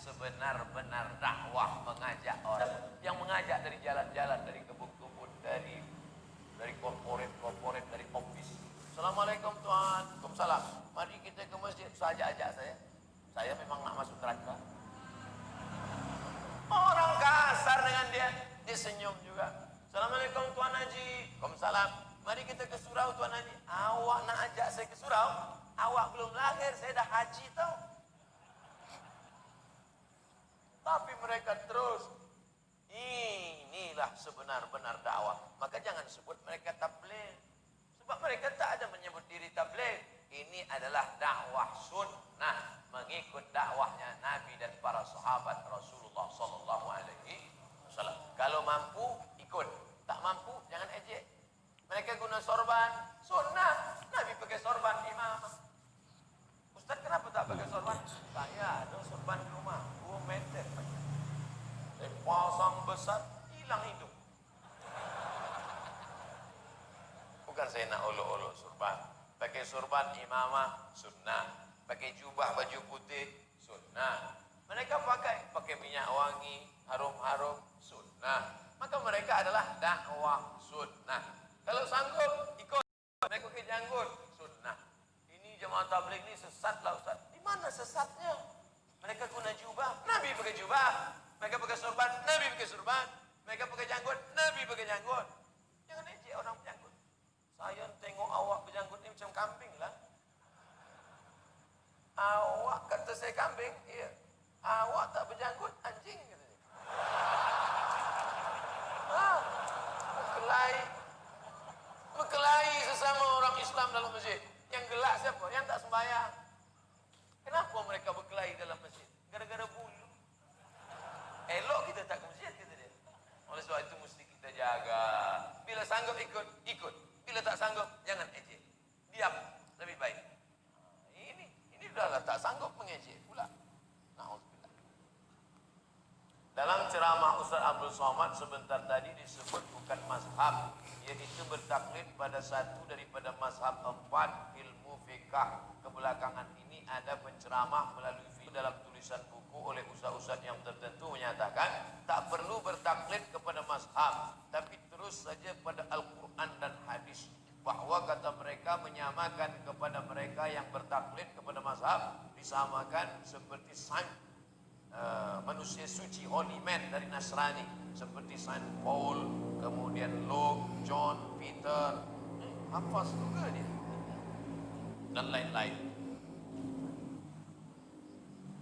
sebenar-benar dakwah mengajak orang. Yang mengajak dari jalan-jalan, dari kebun-kebun, dari korporat, dari office. Assalamualaikum Tuhan, Waalaikumsalam. Mari kita ke masjid. Saya ajak saya. Saya memang nak masuk neraka. Orang kasar dengan dia, dia senyum juga. Assalamualaikum Tuan Haji. Waalaikumsalam. Mari kita ke surau Tuan Haji. Awak nak ajak saya ke surau? Awak belum lahir, saya dah haji tau. Tapi mereka terus. Inilah sebenar-benar dakwah. Maka jangan sebut mereka tabligh. Sebab mereka tak ada menyebut diri tabligh. Ini adalah dakwah sunnah, mengikut dakwahnya Nabi dan para sahabat Rasulullah sallallahu alaihi wasallam. Kalau mampu ikut, tak mampu jangan ejek. Mereka guna sorban, sunnah. Nabi pakai sorban imam. Ustaz kenapa tak pakai sorban? Saya ada sorban di rumah, 2 meter. Saya pasang besar, hilang hidung. Bukan saya nak olok-olok sorban. Pakai sorban imamah sunnah. Pakai jubah baju putih sunnah. Mereka pakai minyak wangi, harum-harum sunnah. Maka mereka adalah dakwah sunnah. Kalau sanggup ikut. Mereka pakai janggut sunnah. Ini jemaah tabligh ni sesat lah Ustaz. Di mana sesatnya? Mereka guna jubah, Nabi pakai jubah. Mereka pakai sorban, Nabi pakai sorban. Mereka pakai janggut, Nabi pakai janggut. Jangan ejek orang berjanggut. Saya tengok awak berjanggut ni macam kambing lah. Awak kata saya kambing? Ya. Awak tak berjanggut, anjing kata dia. Berkelahi sesama orang Islam dalam masjid. Yang gelak siapa? Yang tak sembahyang. Kenapa mereka berkelahi dalam masjid? Gara-gara bulu. Elok kita tak ke masjid kata dia. Oleh sebab itu mesti kita jaga. Bila sanggup ikut, ikut. Bila tak sanggup, jangan ejek. Diam, lebih baik. Ini sudahlah tak sanggup mengejek pula. Na'udzubillah. Dalam ceramah Ustaz Abdul Somad sebentar tadi disebut bukan mazhab, iaitu bertaklid pada satu daripada mazhab 4 ilmu fiqh. Kebelakangan ini ada penceramah melalui dalam tulisan buku oleh ustaz-ustaz yang tertentu menyatakan tak perlu bertaklid kepada mazhab, tapi terus saja pada Al-Quran dan hadis. Bahwa kata mereka menyamakan kepada mereka yang bertaklid kepada mazhab disamakan seperti Saint manusia suci, holy man dari Nasrani, seperti Saint Paul, kemudian Luke, John, Peter, hafaz juga dia, dan lain-lain.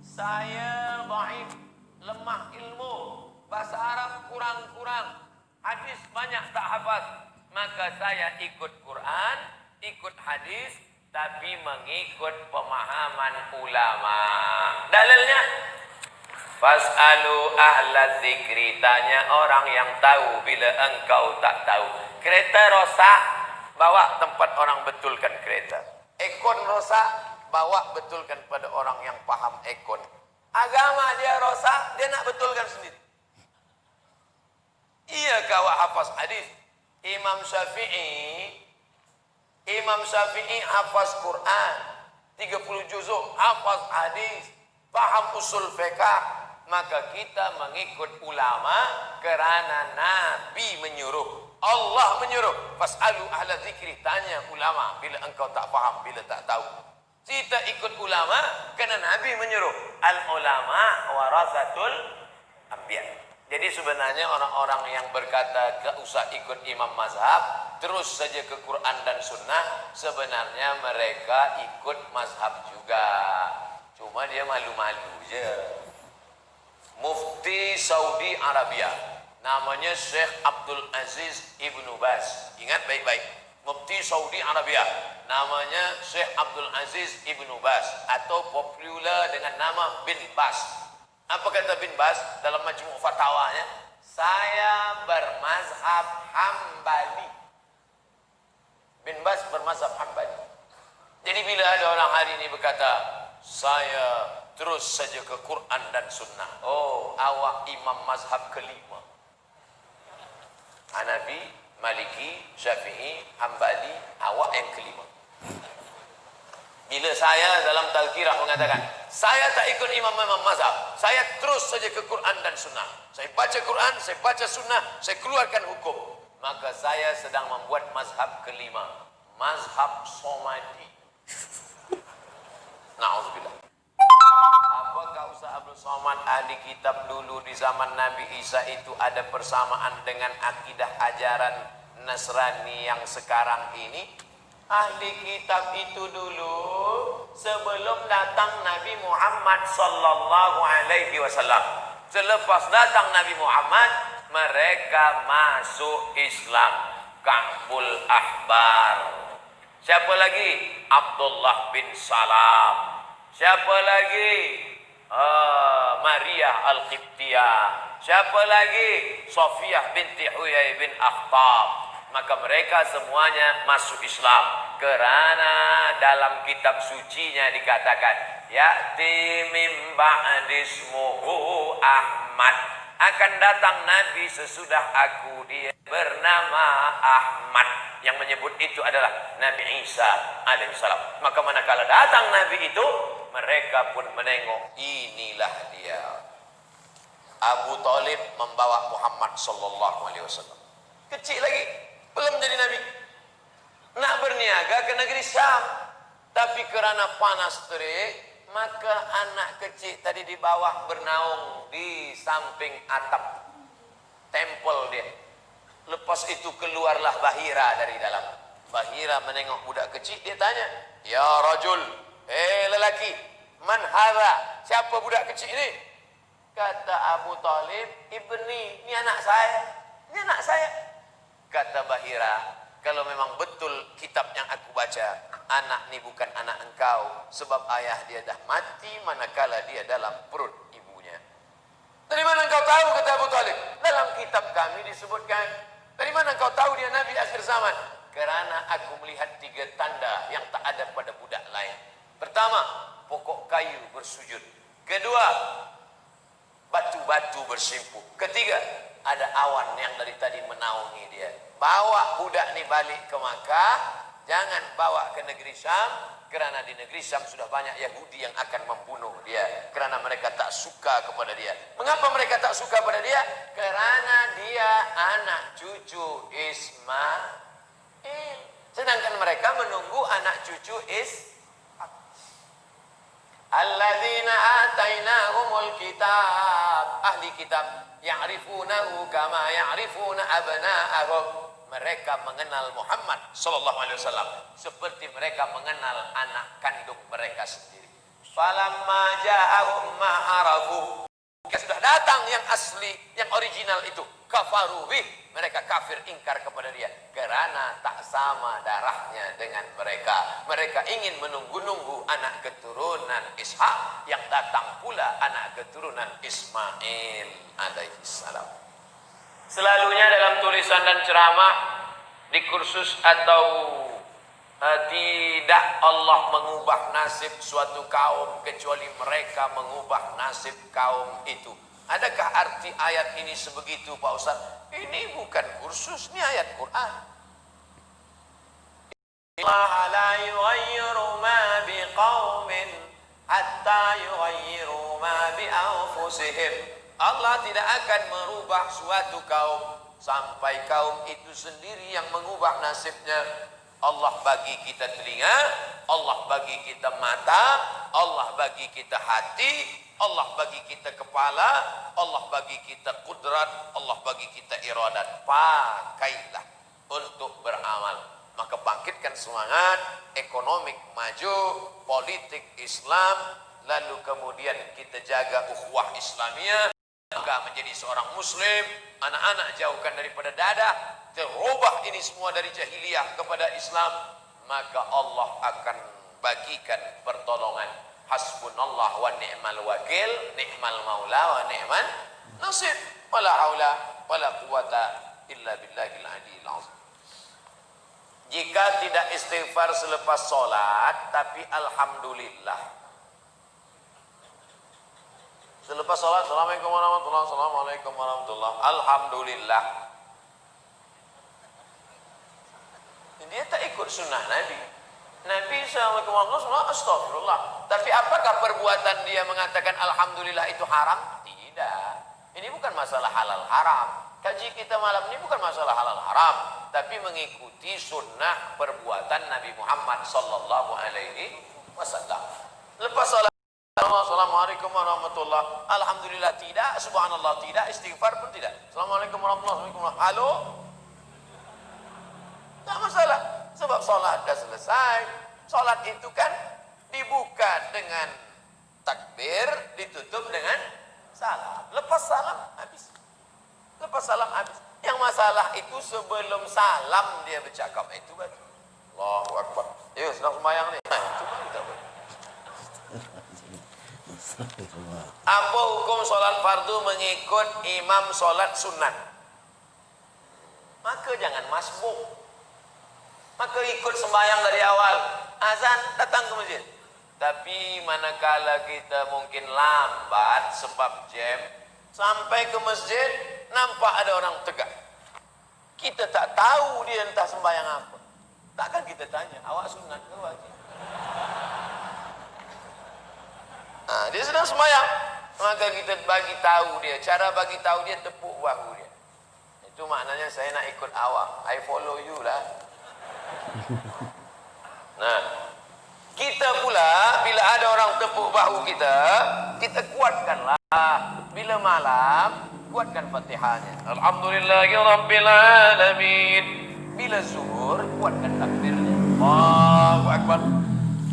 Saya dhaif, lemah ilmu, bahasa Arab kurang-kurang, hadis banyak tak hafaz, maka saya ikut Quran, ikut hadis, tapi mengikut pemahaman ulama. Dalilnya, fas'alu ahla zikri, tanya orang yang tahu bila engkau tak tahu. Kereta rosak, bawa tempat orang betulkan kereta. Ekon rosak, bawa betulkan pada orang yang paham ekon. Agama dia rosak, dia nak betulkan sendiri. Iya kawak hafaz hadis. Imam Syafi'i hafaz Quran 30 juzuk, hafaz hadis, paham usul fiqh. Maka kita mengikut ulama kerana Nabi menyuruh, Allah menyuruh. Fas'alu ahla zikri, tanya ulama bila engkau tak faham, bila tak tahu. Kita ikut ulama kerana Nabi menyuruh. Al-ulama warasatul anbiya. Jadi sebenarnya orang-orang yang berkata tak usah ikut imam mazhab, terus saja ke Quran dan sunnah, sebenarnya mereka ikut mazhab juga. Cuma dia malu-malu je. Mufti Saudi Arabia, namanya Syekh Abdul Aziz Ibnu Baz. Ingat baik-baik. Mufti Saudi Arabia, namanya Syekh Abdul Aziz Ibnu Baz, atau popular dengan nama Bin Baz. Apa kata Bin Baz dalam majmu' fatwanya? Saya bermazhab Hambali. Bin Baz bermazhab Hambali. Jadi bila ada orang hari ini berkata, saya terus saja ke Quran dan sunnah. Oh, awak imam mazhab kelima. Hanafi, Maliki, Syafi'i, Hambali, awak yang kelima. Bila saya dalam tazkirah mengatakan, saya tak ikut imam-imam mazhab, saya terus saja ke Quran dan Sunnah. Saya baca Quran, saya baca Sunnah, saya keluarkan hukum. Maka saya sedang membuat mazhab kelima, mazhab Somadi. Na'udzubillah. Apakah Ustaz Abdul Somad ahli kitab dulu di zaman Nabi Isa itu ada persamaan dengan akidah ajaran Nasrani yang sekarang ini? Ahli kitab itu dulu sebelum datang Nabi Muhammad sallallahu alaihi wasallam. Selepas datang Nabi Muhammad, mereka masuk Islam. Ka'bul Ahbar. Siapa lagi? Abdullah bin Salam. Siapa lagi? Maria Al-Qibtiyah. Siapa lagi? Sofiyah binti Huyai bin Akhtab. Maka mereka semuanya masuk Islam kerana dalam kitab sucinya dikatakan, ya'ti min ba'dismuhu Ahmad, akan datang Nabi sesudah aku, dia bernama Ahmad. Yang menyebut itu adalah Nabi Isa alaihissalam. Maka manakala datang Nabi itu, mereka pun menengok, inilah dia. Abu Talib membawa Muhammad sallallahu alaihi wasallam. Kecil lagi, belum jadi Nabi. Nak berniaga ke negeri Syam. Tapi kerana panas terik, maka anak kecil tadi di bawah bernaung di samping atap tempel dia. Lepas itu keluarlah Bahira dari dalam. Bahira menengok budak kecil, dia tanya, ya rajul, lelaki, man hadha, siapa budak kecil ini? Kata Abu Talib, ibni, ini anak saya. Ini anak saya. Kata Bahira, kalau memang betul kitab yang aku baca, anak ni bukan anak engkau, sebab ayah dia dah mati manakala dia dalam perut ibunya. Dari mana engkau tahu? Kata Abu Talib. Dalam kitab kami disebutkan. Dari mana engkau tahu dia Nabi akhir zaman? Kerana aku melihat 3 tanda yang tak ada pada budak lain. Pertama, pokok kayu bersujud. Kedua, batu-batu bersimpuh. Ketiga, ada awan yang dari tadi menaungi dia. Bawa budak ni balik ke Makkah, jangan bawa ke negeri Syam, kerana di negeri Syam sudah banyak Yahudi yang akan membunuh dia, kerana mereka tak suka kepada dia. Mengapa mereka tak suka pada dia? Kerana dia anak cucu Ismail. Sedangkan mereka menunggu anak cucu Alladzina atainahumul kitab, ahli kitab, ya'rifunahu kama ya'rifuna abna'ahum. Mereka mengenal Muhammad sallallahu alaihi wasallam seperti mereka mengenal anak kandung mereka sendiri. Falamma ja'ahum ma arafu, sudah datang yang asli, yang original itu, kafaru bih, mereka kafir, ingkar kepada dia kerana tak sama darahnya dengan mereka. Mereka ingin menunggu-nunggu anak keturunan Ishak, yang datang pula anak keturunan Ismail alaihissalam. Selalunya dalam tulisan dan ceramah, di kursus atau tidak Allah mengubah nasib suatu kaum kecuali mereka mengubah nasib kaum itu. Adakah arti ayat ini sebegitu Pak Ustaz? Ini bukan kursus, ini ayat Quran. Allah la yughayyiru ma biqaumin hatta yughayyiru ma bi anfusihim. Allah tidak akan merubah suatu kaum sampai kaum itu sendiri yang mengubah nasibnya. Allah bagi kita telinga, Allah bagi kita mata, Allah bagi kita hati, Allah bagi kita kepala, Allah bagi kita kudrat, Allah bagi kita iradat. Pakailah untuk beramal. Maka bangkitkan semangat, ekonomi maju, politik Islam, lalu kemudian kita jaga ukhuwah Islamiyah. Maka menjadi seorang muslim, anak-anak jauhkan daripada dadah, terubah ini semua dari jahiliyah kepada Islam, maka Allah akan bagikan pertolongan. Hasbunallah wa ni'mal wakil, ni'mal maula wa ni'man nasir. Wala haula wala quwata illa billahil aliyil azim. Jika tidak istighfar selepas solat, tapi alhamdulillah. Selepas sholat, Assalamualaikum warahmatullahi wabarakatuh, Assalamualaikum warahmatullahi wabarakatuh, alhamdulillah. Dia tak ikut sunnah Nabi. Nabi SAW, astagfirullah. Tapi apakah perbuatan dia mengatakan alhamdulillah itu haram? Tidak. Ini bukan masalah halal haram. Kaji kita malam ini bukan masalah halal haram, tapi mengikuti sunnah perbuatan Nabi Muhammad sallallahu alaihi wasallam. Lepas salat, assalamualaikum warahmatullah, alhamdulillah tidak, subhanallah tidak, istighfar pun tidak. Assalamualaikum warahmatullahi wabarakatuh. Halo? Tak masalah, sebab salat dah selesai. Salat itu kan dibuka dengan takbir, ditutup dengan salam. Lepas salam habis. Lepas salam habis. Yang masalah itu sebelum salam dia bercakap itu baru. Allahu Akbar. Ya, sedang sembahyang ni. Nah, itu baru tak boleh. Apa hukum solat fardu mengikut imam solat sunat? Maka jangan masbuk. Maka ikut sembahyang dari awal. Azan datang ke masjid. Tapi manakala kita mungkin lambat sebab jam, sampai ke masjid nampak ada orang tegak. Kita tak tahu dia entah sembahyang apa. Takkan kita tanya, awak sunat ke wajib? Dia sedang sembahyang, maka kita bagi tahu dia. Cara bagi tahu dia, tepuk bahu dia. Itu maknanya saya nak ikut awak. I follow you lah. Nah, kita pula bila ada orang tepuk bahu kita, kita kuatkanlah. Bila malam, kuatkan Fatihahnya. Alhamdulillahirabbil alamin. Bila zuhur, kuatkan takbirnya. Allahu Akbar.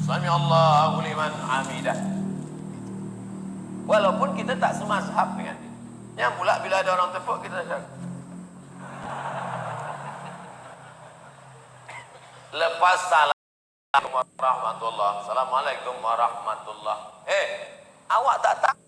Sami Allahu liman hamidah. Walaupun kita tak semazhab dengan dia. Yang pula bila ada orang tepuk, kita cakap. Lepas salam warahmatullah, assalamualaikum warahmatullah. Awak tak tahu